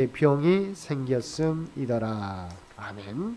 병이 생겼음이더라. 아멘.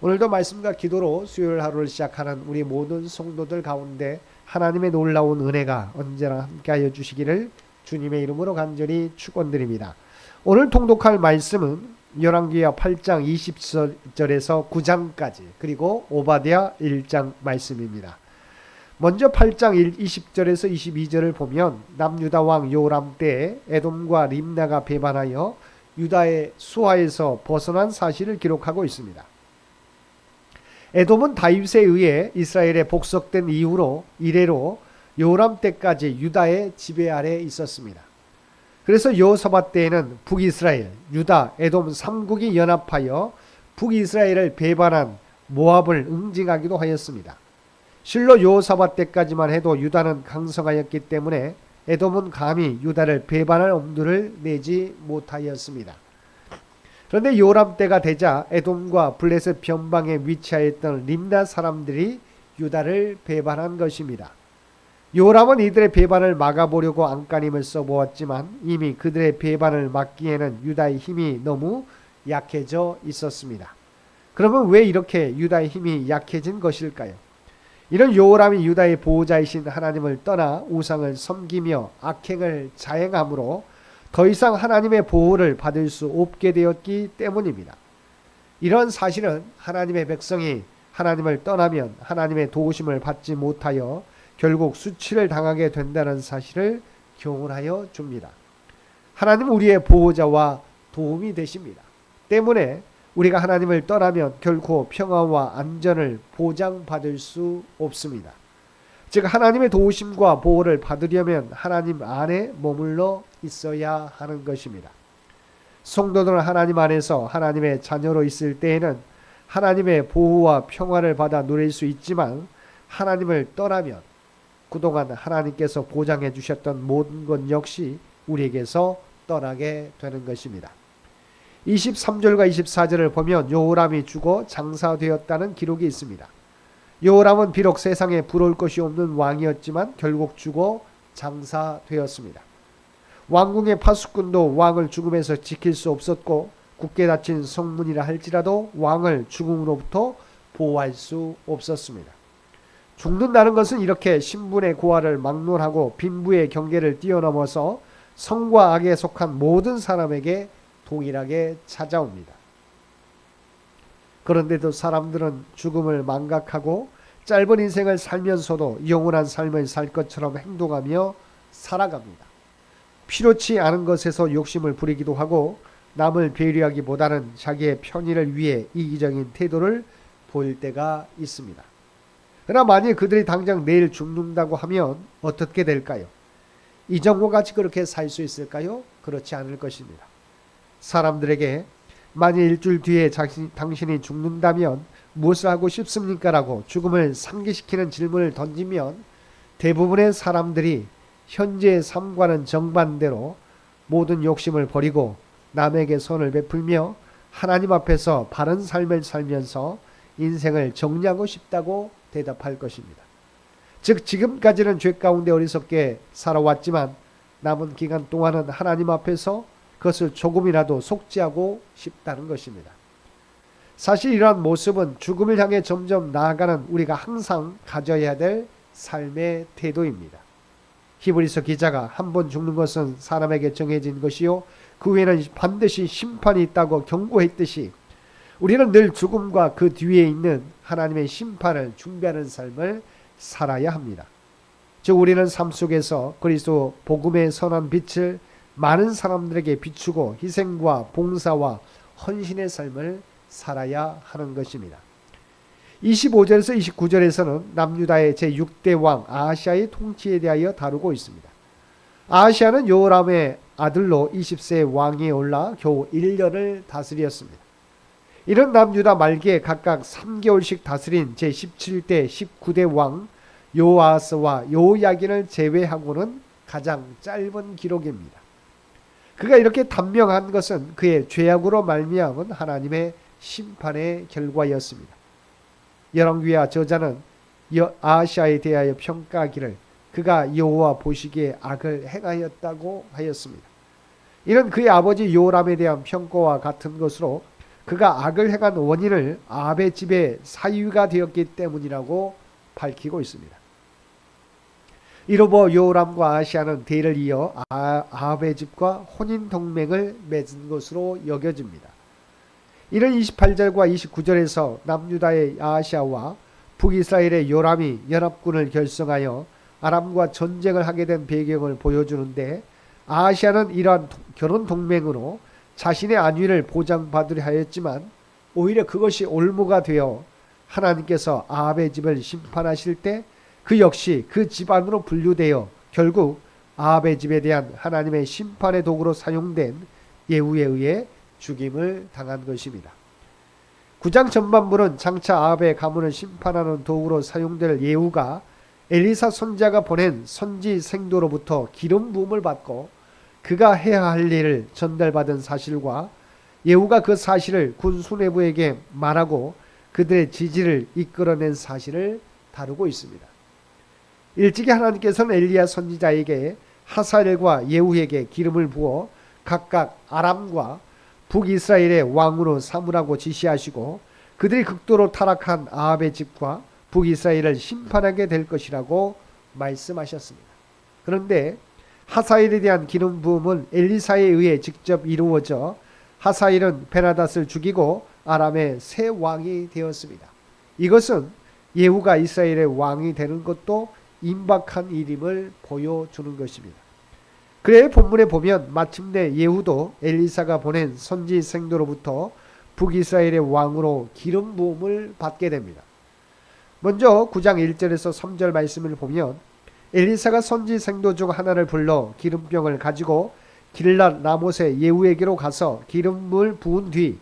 오늘도 말씀과 기도로 수요일 하루를 시작하는 우리 모든 성도들 가운데 하나님의 놀라운 은혜가 언제나 함께하여 주시기를 주님의 이름으로 간절히 축원드립니다. 오늘 통독할 말씀은 열왕기하 8장 20절에서 9장까지 그리고 오바댜 1장 말씀입니다. 먼저 8장 20절에서 22절을 보면 남유다 왕 요람 때에 에돔과 림나가 배반하여 유다의 수하에서 벗어난 사실을 기록하고 있습니다. 에돔은 다윗에 의해 이스라엘에 복속된 이후로 이래로 요람 때까지 유다의 지배 아래 있었습니다. 그래서 여호사밧 때에는 북이스라엘, 유다, 에돔 3국이 연합하여 북이스라엘을 배반한 모압을 응징하기도 하였습니다. 실로 여호사밧 때까지만 해도 유다는 강성하였기 때문에 에돔은 감히 유다를 배반할 엄두를 내지 못하였습니다. 그런데 요람 때가 되자 에돔과 블레셋 변방에 위치하였던 림나 사람들이 유다를 배반한 것입니다. 요람은 이들의 배반을 막아보려고 안간힘을 써보았지만 이미 그들의 배반을 막기에는 유다의 힘이 너무 약해져 있었습니다. 그러면 왜 이렇게 유다의 힘이 약해진 것일까요? 이런 요람이 유다의 보호자이신 하나님을 떠나 우상을 섬기며 악행을 자행함으로 더 이상 하나님의 보호를 받을 수 없게 되었기 때문입니다. 이런 사실은 하나님의 백성이 하나님을 떠나면 하나님의 도우심을 받지 못하여 결국 수치를 당하게 된다는 사실을 교훈하여 줍니다. 하나님은 우리의 보호자와 도움이 되십니다. 때문에 우리가 하나님을 떠나면 결코 평화와 안전을 보장받을 수 없습니다. 즉 하나님의 도우심과 보호를 받으려면 하나님 안에 머물러 있어야 하는 것입니다. 성도들은 하나님 안에서 하나님의 자녀로 있을 때에는 하나님의 보호와 평화를 받아 누릴 수 있지만 하나님을 떠나면 그동안 하나님께서 보장해 주셨던 모든 것 역시 우리에게서 떠나게 되는 것입니다. 23절과 24절을 보면 요람이 죽어 장사되었다는 기록이 있습니다. 요람은 비록 세상에 부러울 것이 없는 왕이었지만 결국 죽어 장사되었습니다. 왕궁의 파수꾼도 왕을 죽음에서 지킬 수 없었고 굳게 닫힌 성문이라 할지라도 왕을 죽음으로부터 보호할 수 없었습니다. 죽는다는 것은 이렇게 신분의 고하를 막론하고 빈부의 경계를 뛰어넘어서 성과 악에 속한 모든 사람에게 동일하게 찾아옵니다. 그런데도 사람들은 죽음을 망각하고 짧은 인생을 살면서도 영원한 삶을 살 것처럼 행동하며 살아갑니다. 필요치 않은 것에서 욕심을 부리기도 하고 남을 배려하기보다는 자기의 편의를 위해 이기적인 태도를 보일 때가 있습니다. 그러나 만일 그들이 당장 내일 죽는다고 하면 어떻게 될까요? 이전과 같이 그렇게 살 수 있을까요? 그렇지 않을 것입니다. 사람들에게 만일 일주일 뒤에 당신이 죽는다면 무엇을 하고 싶습니까? 라고 죽음을 상기시키는 질문을 던지면 대부분의 사람들이 현재의 삶과는 정반대로 모든 욕심을 버리고 남에게 선을 베풀며 하나님 앞에서 바른 삶을 살면서 인생을 정리하고 싶다고 대답할 것입니다. 즉 지금까지는 죄 가운데 어리석게 살아왔지만 남은 기간 동안은 하나님 앞에서 그것을 조금이라도 속죄하고 싶다는 것입니다. 사실 이러한 모습은 죽음을 향해 점점 나아가는 우리가 항상 가져야 될 삶의 태도입니다. 히브리서 기자가 한 번 죽는 것은 사람에게 정해진 것이요 그 후에는 반드시 심판이 있다고 경고했듯이 우리는 늘 죽음과 그 뒤에 있는 하나님의 심판을 준비하는 삶을 살아야 합니다. 즉 우리는 삶 속에서 그리스도 복음의 선한 빛을 많은 사람들에게 비추고 희생과 봉사와 헌신의 삶을 살아야 하는 것입니다. 25절에서 29절에서는 남유다의 제6대 왕 아하시아의 통치에 대하여 다루고 있습니다. 아하시아는 요람의 아들로 20세 왕위에 올라 겨우 1년을 다스렸습니다. 이런 남유다 말기에 각각 3개월씩 다스린 제17대 19대 왕 요아스와 요야긴을 제외하고는 가장 짧은 기록입니다. 그가 이렇게 단명한 것은 그의 죄악으로 말미암은 하나님의 심판의 결과였습니다. 열왕기하 저자는 아하시아에 대하여 평가하기를 그가 여호와 보시기에 악을 행하였다고 하였습니다. 이는 그의 아버지 요람에 대한 평가와 같은 것으로 그가 악을 행한 원인을 아합의 집의 사위가 되었기 때문이라고 밝히고 있습니다. 이로부 요람과 아하시아는 대를 이어 아합의 집과 혼인 동맹을 맺은 것으로 여겨집니다. 이는 28절과 29절에서 남유다의 아하시아와 북이스라엘의 요람이 연합군을 결성하여 아람과 전쟁을 하게 된 배경을 보여주는데, 아하시아는 이러한 결혼 동맹으로 자신의 안위를 보장받으려 하였지만 오히려 그것이 올무가 되어 하나님께서 아합의 집을 심판하실 때 그 역시 그 집안으로 분류되어 결국 아합의 집에 대한 하나님의 심판의 도구로 사용된 예후에 의해 죽임을 당한 것입니다. 9장 전반부는 장차 아합의 가문을 심판하는 도구로 사용될 예후가 엘리사 선지자가 보낸 선지 생도로부터 기름 부음을 받고 그가 해야 할 일을 전달받은 사실과 예후가 그 사실을 군 수뇌부에게 말하고 그들의 지지를 이끌어낸 사실을 다루고 있습니다. 일찍이 하나님께서는 엘리야 선지자에게 하사엘과 예후에게 기름을 부어 각각 아람과 북이스라엘의 왕으로 삼으라고 지시하시고 그들이 극도로 타락한 아합의 집과 북이스라엘을 심판하게 될 것이라고 말씀하셨습니다. 그런데 하사엘에 대한 기름 부음은 엘리사에 의해 직접 이루어져 하사엘은 베나닷을 죽이고 아람의 새 왕이 되었습니다. 이것은 예후가 이스라엘의 왕이 되는 것도 임박한 일임을 보여주는 것입니다. 그래 본문에 보면 마침내 예후도 엘리사가 보낸 선지 생도로부터 북이스라엘의 왕으로 기름 부음을 받게 됩니다. 먼저 9장 1절에서 3절 말씀을 보면 엘리사가 선지 생도 중 하나를 불러 기름병을 가지고 길랏 라못의 예후에게로 가서 기름을 부은 뒤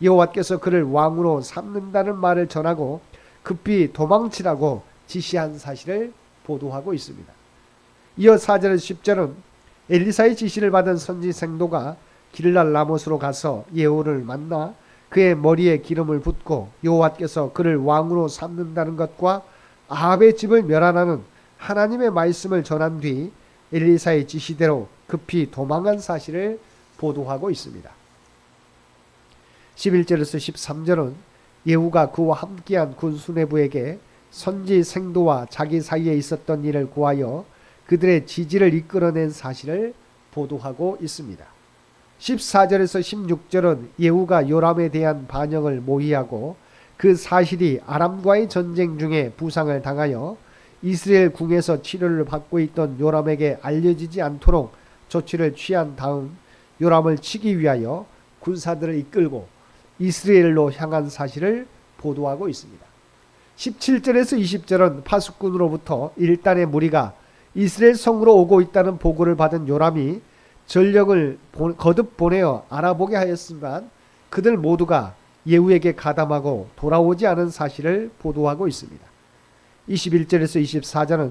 여호와께서 그를 왕으로 삼는다는 말을 전하고 급히 도망치라고 지시한 사실을 보도하고 있습니다. 이어 4절에서 10절은 엘리사의 지시를 받은 선지 생도가 길랏 라못으로 가서 예후를 만나 그의 머리에 기름을 붓고 여호와께서 그를 왕으로 삼는다는 것과 아합의 집을 멸하라는 하나님의 말씀을 전한 뒤 엘리사의 지시대로 급히 도망한 사실을 보도하고 있습니다. 11절에서 13절은 예후가 그와 함께한 군 수뇌부에게 선지 생도와 자기 사이에 있었던 일을 구하여 그들의 지지를 이끌어낸 사실을 보도하고 있습니다. 14절에서 16절은 예후가 요람에 대한 반역을 모의하고 그 사실이 아람과의 전쟁 중에 부상을 당하여 이스라엘 궁에서 치료를 받고 있던 요람에게 알려지지 않도록 조치를 취한 다음 요람을 치기 위하여 군사들을 이끌고 이스라엘로 향한 사실을 보도하고 있습니다. 17절에서 20절은 파수꾼으로부터 일단의 무리가 이스라엘 성으로 오고 있다는 보고를 받은 요람이 전력을 거듭 보내어 알아보게 하였지만 그들 모두가 예후에게 가담하고 돌아오지 않은 사실을 보도하고 있습니다. 21절에서 24절은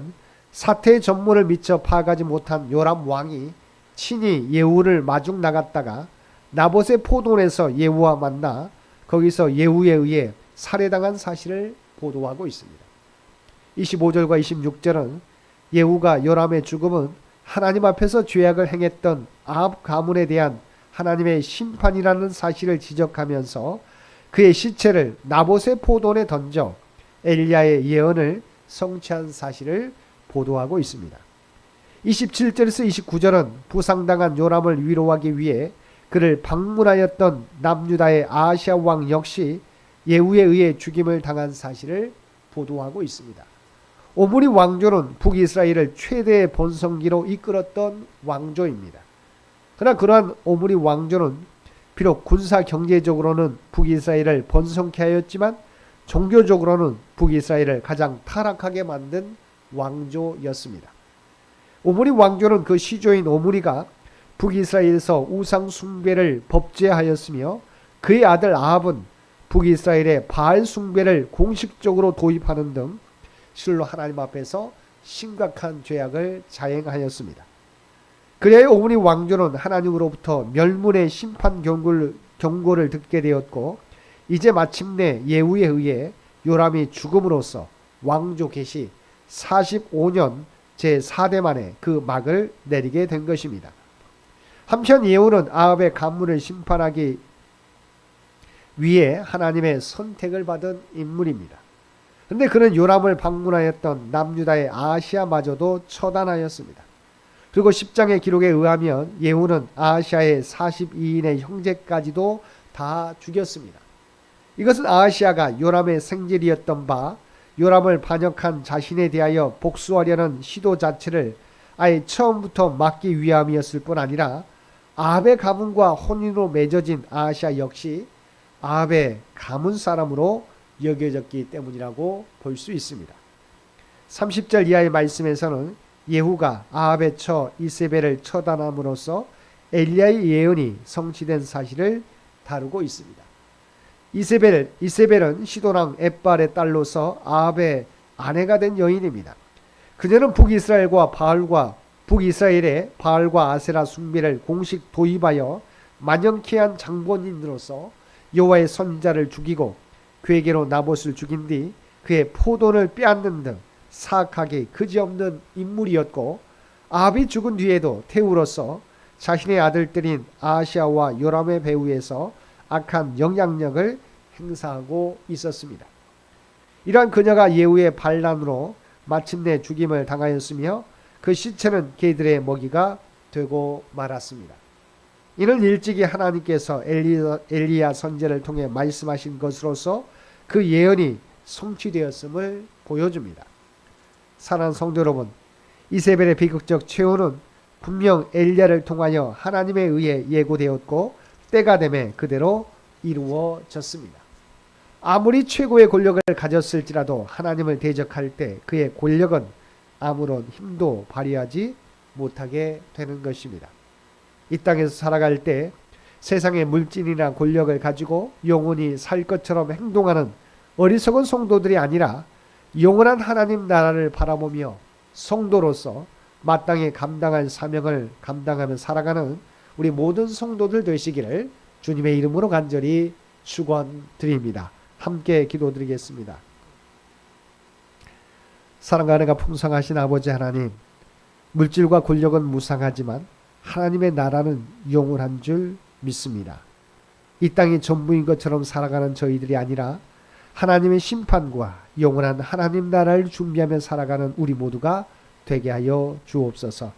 사태의 전모를 미처 파악하지 못한 요람 왕이 친히 예후를 마중 나갔다가 나봇의 포도원에서 예후와 만나 거기서 예후에 의해 살해당한 사실을 보도하고 있습니다. 25절과 26절은 예후가 요람의 죽음은 하나님 앞에서 죄악을 행했던 아합 가문에 대한 하나님의 심판이라는 사실을 지적하면서 그의 시체를 나봇의 포도원에 던져 엘리야의 예언을 성취한 사실을 보도하고 있습니다. 27절에서 29절은 부상당한 요람을 위로하기 위해 그를 방문하였던 남유다의 아하시아 왕 역시 예후에 의해 죽임을 당한 사실을 보도하고 있습니다. 오므리 왕조는 북이스라엘을 최대의 번성기로 이끌었던 왕조입니다. 그러나 그러한 오므리 왕조는 비록 군사 경제적으로는 북이스라엘을 번성케 하였지만 종교적으로는 북이스라엘을 가장 타락하게 만든 왕조였습니다. 오므리 왕조는 그 시조인 오므리가 북이스라엘에서 우상 숭배를 법제하였으며 그의 아들 아합은 북이스라엘의 바알 숭배를 공식적으로 도입하는 등 실로 하나님 앞에서 심각한 죄악을 자행하였습니다. 그래야 오므리 왕조는 하나님으로부터 멸문의 심판 경고를 듣게 되었고 이제 마침내 예후에 의해 요람이 죽음으로써 왕조 개시 45년 제4대 만에 그 막을 내리게 된 것입니다. 한편 예후는 아합의 가문을 심판하기 위해 하나님의 선택을 받은 인물입니다. 그런데 그는 요람을 방문하였던 남유다의 아하시아마저도 처단하였습니다. 그리고 10장의 기록에 의하면 예후는 아하시아의 42인의 형제까지도 다 죽였습니다. 이것은 아하시아가 요람의 생질이었던 바 요람을 반역한 자신에 대하여 복수하려는 시도 자체를 아예 처음부터 막기 위함이었을 뿐 아니라 아합의 가문과 혼인으로 맺어진 아하시아 역시 아합의 가문 사람으로 여겨졌기 때문이라고 볼 수 있습니다. 30절 이하의 말씀에서는 예후가 아합의 처 이세벨을 처단함으로써 엘리야의 예언이 성취된 사실을 다루고 있습니다. 이세벨은 시도랑 엣발의 딸로서 아합의 아내가 된 여인입니다. 그녀는 북이스라엘의 바알과 아세라 숭배를 공식 도입하여 만연케 한 장본인으로서 여호와의 선지자를 죽이고 그에게로 나봇을 죽인 뒤 그의 포도를 빼앗는 등 사악하게 그지없는 인물이었고, 아합이 죽은 뒤에도 태우로서 자신의 아들들인 아하시아와 요람의 배후에서 악한 영향력을 행사하고 있었습니다. 이러한 그녀가 예후의 반란으로 마침내 죽임을 당하였으며 그 시체는 개들의 먹이가 되고 말았습니다. 이는 일찍이 하나님께서 엘리야 선지자를 통해 말씀하신 것으로서 그 예언이 성취되었음을 보여줍니다. 사랑하는 성도 여러분, 이세벨의 비극적 최후는 분명 엘리야를 통하여 하나님에 의해 예고되었고 때가 되매 그대로 이루어졌습니다. 아무리 최고의 권력을 가졌을지라도 하나님을 대적할 때 그의 권력은 아무런 힘도 발휘하지 못하게 되는 것입니다. 이 땅에서 살아갈 때 세상의 물질이나 권력을 가지고 영원히 살 것처럼 행동하는 어리석은 성도들이 아니라 영원한 하나님 나라를 바라보며 성도로서 마땅히 감당할 사명을 감당하며 살아가는 우리 모든 성도들 되시기를 주님의 이름으로 간절히 축원드립니다. 함께 기도드리겠습니다. 사랑과 은혜가 풍성하신 아버지 하나님, 물질과 권력은 무상하지만 하나님의 나라는 영원한 줄 믿습니다. 이 땅이 전부인 것처럼 살아가는 저희들이 아니라 하나님의 심판과 영원한 하나님 나라를 준비하며 살아가는 우리 모두가 되게 하여 주옵소서.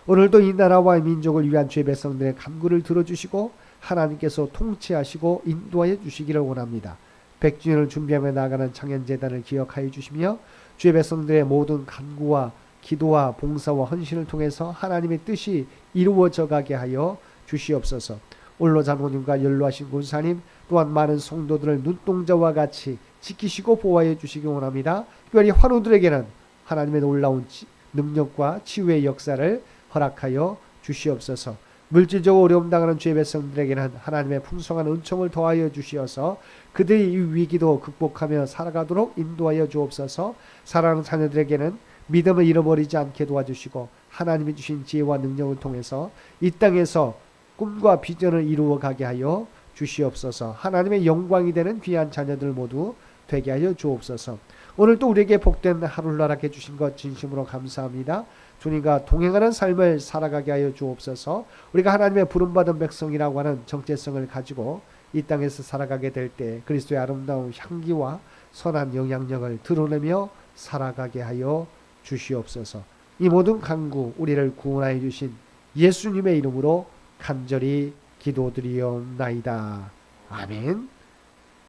오늘도 이 나라와 민족을 위한 주의 백성들의 간구를 들어주시고 하나님께서 통치하시고 인도하여 주시기를 원합니다. 100주년을 준비하며 나아가는 청년재단을 기억하여 주시며 주의 백성들의 모든 간구와 기도와 봉사와 헌신을 통해서 하나님의 뜻이 이루어져 가게 하여 주시옵소서. 올로 장로님과 연로하신 권사님 또한 많은 성도들을 눈동자와 같이 지키시고 보호하여 주시기 원합니다. 특별히 환우들에게는 하나님의 놀라운 능력과 치유의 역사를 허락하여 주시옵소서. 물질적으로 어려움 당하는 주의 백성들에게는 하나님의 풍성한 은총을 더하여 주시어서 그들이 이 위기도 극복하며 살아가도록 인도하여 주옵소서. 사랑하는 자녀들에게는 믿음을 잃어버리지 않게 도와주시고 하나님이 주신 지혜와 능력을 통해서 이 땅에서 꿈과 비전을 이루어 가게 하여 주시옵소서. 하나님의 영광이 되는 귀한 자녀들 모두 되게 하여 주옵소서. 오늘도 우리에게 복된 하루를 허락해 주신 것 진심으로 감사합니다. 주님과 동행하는 삶을 살아가게 하여 주옵소서. 우리가 하나님의 부름받은 백성이라고 하는 정체성을 가지고 이 땅에서 살아가게 될 때 그리스도의 아름다운 향기와 선한 영향력을 드러내며 살아가게 하여 주시옵소서. 이 모든 간구 우리를 구원하여 주신 예수님의 이름으로 간절히 기도드리옵나이다. 아멘.